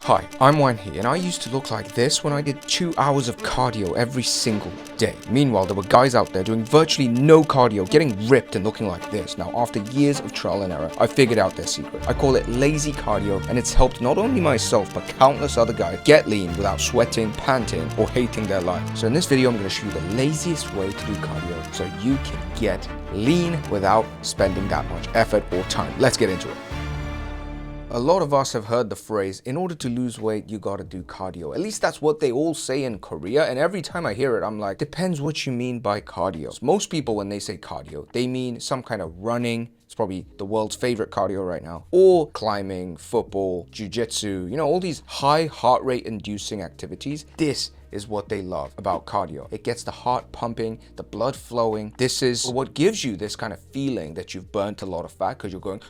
Hi, I'm Wanhee, and I used to look like this when I did 2 hours of cardio every single day. Meanwhile, there were guys out there doing virtually no cardio, getting ripped and looking like this. Now, after years of trial and error, I figured out their secret. I call it lazy cardio, and it's helped not only myself, but countless other guys get lean without sweating, panting, or hating their life. So in this video, I'm going to show you the laziest way to do cardio so you can get lean without spending that much effort or time. Let's get into it. A lot of us have heard the phrase, in order to lose weight, you gotta do cardio. At least that's what they all say in Korea, and every time I hear it, I'm like, depends what you mean by cardio. Most people, when they say cardio, they mean some kind of running. It's probably the world's favorite cardio right now. Or climbing, football, jiu-jitsu, all these high heart rate inducing activities. This is what they love about cardio. It gets the heart pumping, the blood flowing. This is what gives you this kind of feeling that you've burnt a lot of fat because you're going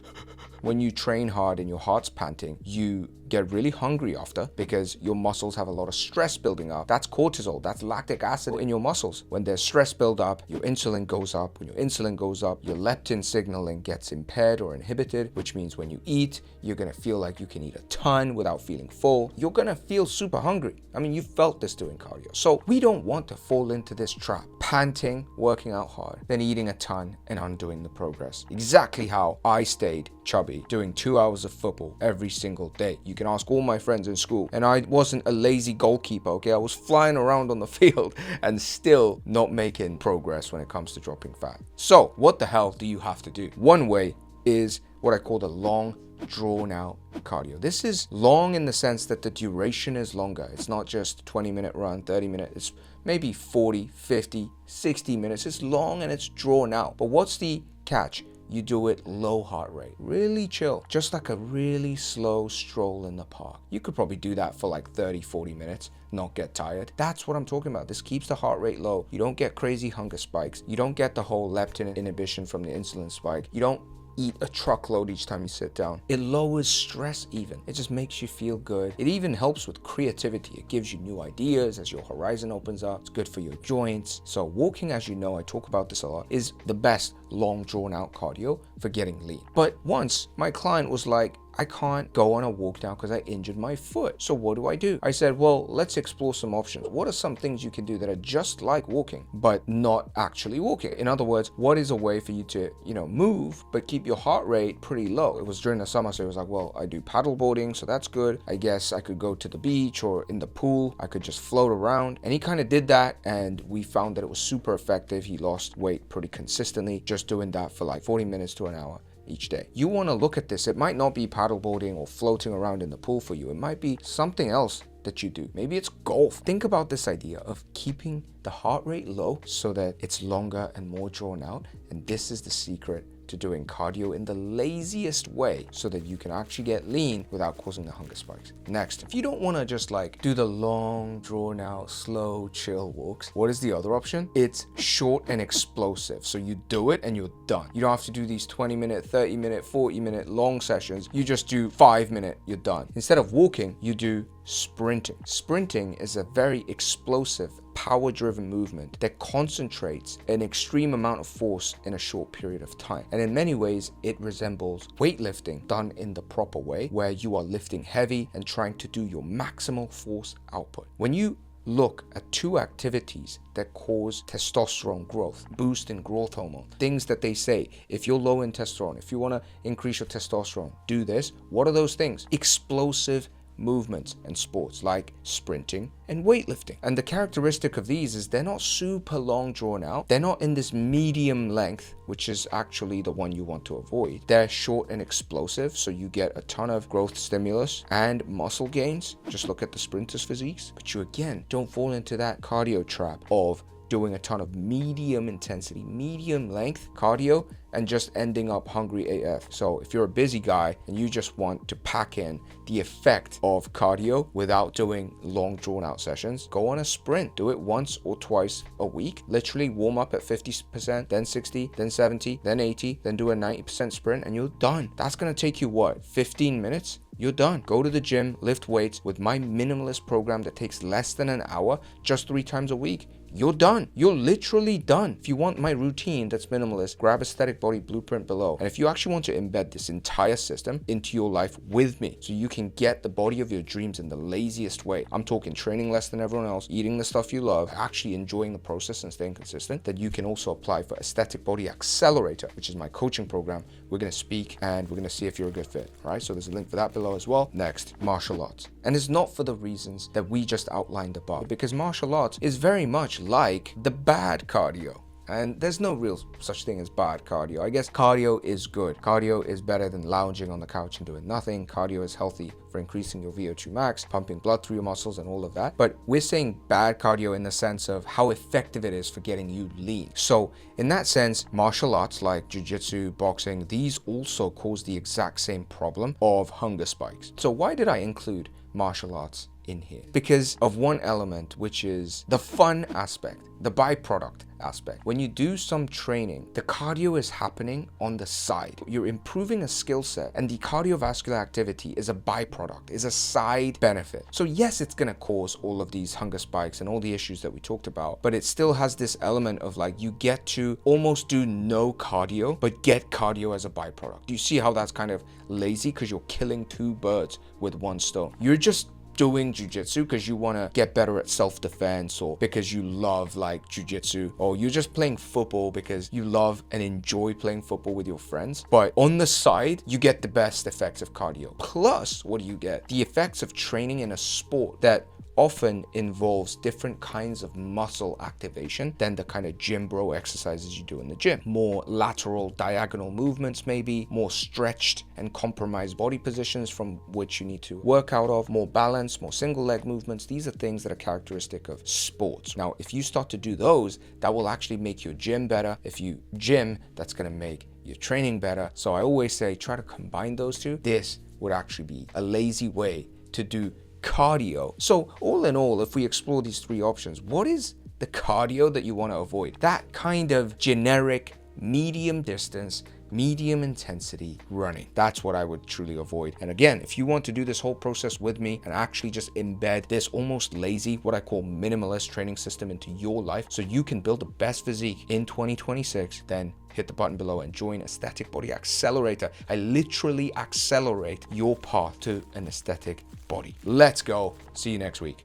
when you train hard and your heart's panting, you get really hungry after because your muscles have a lot of stress building up. That's cortisol, that's lactic acid in your muscles. When there's stress build up, your insulin goes up. When your insulin goes up, your leptin signaling gets impaired or inhibited, which means when you eat, you're gonna feel like you can eat a ton without feeling full. You're gonna feel super hungry. I mean, you felt this doing cardio. So we don't want to fall into this trap. Panting, working out hard, then eating a ton and undoing the progress. Exactly how I stayed chubby doing 2 hours of football every single day. You can ask all my friends in school, and I wasn't a lazy goalkeeper, okay? I was flying around on the field and still not making progress when it comes to dropping fat. So what the hell do you have to do? One way is what I call the long drawn out cardio. This is long in the sense that the duration is longer. It's not just 20-minute run, 30-minute, it's maybe 40, 50, 60 minutes. It's long and it's drawn out. But what's the catch? You do it low heart rate, really chill, just like a really slow stroll in the park. You could probably do that for like 30, 40 minutes, not get tired. That's what I'm talking about. This keeps the heart rate low. You don't get crazy hunger spikes. You don't get the whole leptin inhibition from the insulin spike. You don't eat a truckload each time you sit down. It lowers stress even. It just makes you feel good. It even helps with creativity. It gives you new ideas as your horizon opens up. It's good for your joints. So walking, as you know, I talk about this a lot, is the best long drawn out cardio for getting lean. But once my client was like, I can't go on a walk now because I injured my foot. So what do? I said, well, let's explore some options. What are some things you can do that are just like walking, but not actually walking? In other words, what is a way for you to, move, but keep your heart rate pretty low? It was during the summer, so it was like, well, I do paddleboarding, so that's good. I guess I could go to the beach or in the pool. I could just float around. And he kind of did that, and we found that it was super effective. He lost weight pretty consistently, just doing that for like 40 minutes to an hour each day. You want to look at this. It might not be paddleboarding or floating around in the pool for you. It might be something else that you do. Maybe it's golf. Think about this idea of keeping the heart rate low so that it's longer and more drawn out. And this is the secret to doing cardio in the laziest way so that you can actually get lean without causing the hunger spikes. Next, if you don't want to just like do the long, drawn out, slow, chill walks, what is the other option? It's short and explosive. So you do it and you're done. You don't have to do these 20-minute, 30-minute, 40-minute long sessions. You just do 5-minute, you're done. Instead of walking, you do sprinting. Sprinting is a very explosive, power-driven movement that concentrates an extreme amount of force in a short period of time. And in many ways, it resembles weightlifting done in the proper way, where you are lifting heavy and trying to do your maximal force output. When you look at two activities that cause testosterone growth, boost in growth hormone, things that they say, if you're low in testosterone, if you want to increase your testosterone, do this. What are those things? Explosive movements and sports like sprinting and weightlifting. And the characteristic of these is they're not super long drawn out. They're not in this medium length, which is actually the one you want to avoid. They're short and explosive, so you get a ton of growth stimulus and muscle gains. Just look at the sprinters' physiques. But you again don't fall into that cardio trap of doing a ton of medium intensity, medium length cardio and just ending up hungry AF. So if you're a busy guy and you just want to pack in the effect of cardio without doing long drawn out sessions, go on a sprint. Do it once or twice a week. Literally warm up at 50%, then 60, then 70, then 80, then do a 90% sprint and you're done. That's gonna take you what, 15 minutes? You're done. Go to the gym, lift weights with my minimalist program that takes less than an hour, just 3 times a week. you're done. You're literally done. If you want my routine that's minimalist, grab Aesthetic Body Blueprint below. And if you actually want to embed this entire system into your life with me, so you can get the body of your dreams in the laziest way, I'm talking training less than everyone else, eating the stuff you love, actually enjoying the process and staying consistent, then you can also apply for Aesthetic Body Accelerator, which is my coaching program. We're going to speak and we're going to see if you're a good fit. All right, so there's a link for that below as well. Next, martial arts. And it's not for the reasons that we just outlined above, because martial arts is very much like the bad cardio. And there's no real such thing as bad cardio. I guess cardio is good. Cardio is better than lounging on the couch and doing nothing. Cardio is healthy for increasing your VO2 max, pumping blood through your muscles and all of that. But we're saying bad cardio in the sense of how effective it is for getting you lean. So in that sense, martial arts like jiu-jitsu, boxing, these also cause the exact same problem of hunger spikes. So why did I include martial arts in here? Because of one element, which is the fun aspect, the byproduct aspect. When you do some training, the cardio is happening on the side. You're improving a skill set, and the cardiovascular activity is a byproduct, is a side benefit. So yes, it's gonna cause all of these hunger spikes and all the issues that we talked about, but it still has this element of like, you get to almost do no cardio, but get cardio as a byproduct. Do you see how that's kind of lazy? Because you're killing two birds with one stone. You're just doing jiu-jitsu because you want to get better at self-defense, or because you love like jiu-jitsu, or you're just playing football because you love and enjoy playing football with your friends. But on the side, you get the best effects of cardio. Plus, what do you get? The effects of training in a sport that often involves different kinds of muscle activation than the kind of gym bro exercises you do in the gym. More lateral diagonal movements, maybe more stretched and compromised body positions from which you need to work out of, more balance, more single leg movements. These are things that are characteristic of sports. Now, if you start to do those, that will actually make your gym better. If you gym, that's going to make your training better. So I always say, try to combine those two. This would actually be a lazy way to do cardio. So all in all, if we explore these three options, what is the cardio that you want to avoid? That kind of generic medium distance, medium intensity running. That's what I would truly avoid. And again, if you want to do this whole process with me and actually just embed this almost lazy, what I call minimalist training system into your life so you can build the best physique in 2026, then hit the button below and join Aesthetic Body Accelerator. I literally accelerate your path to an aesthetic body. Let's go. See you next week.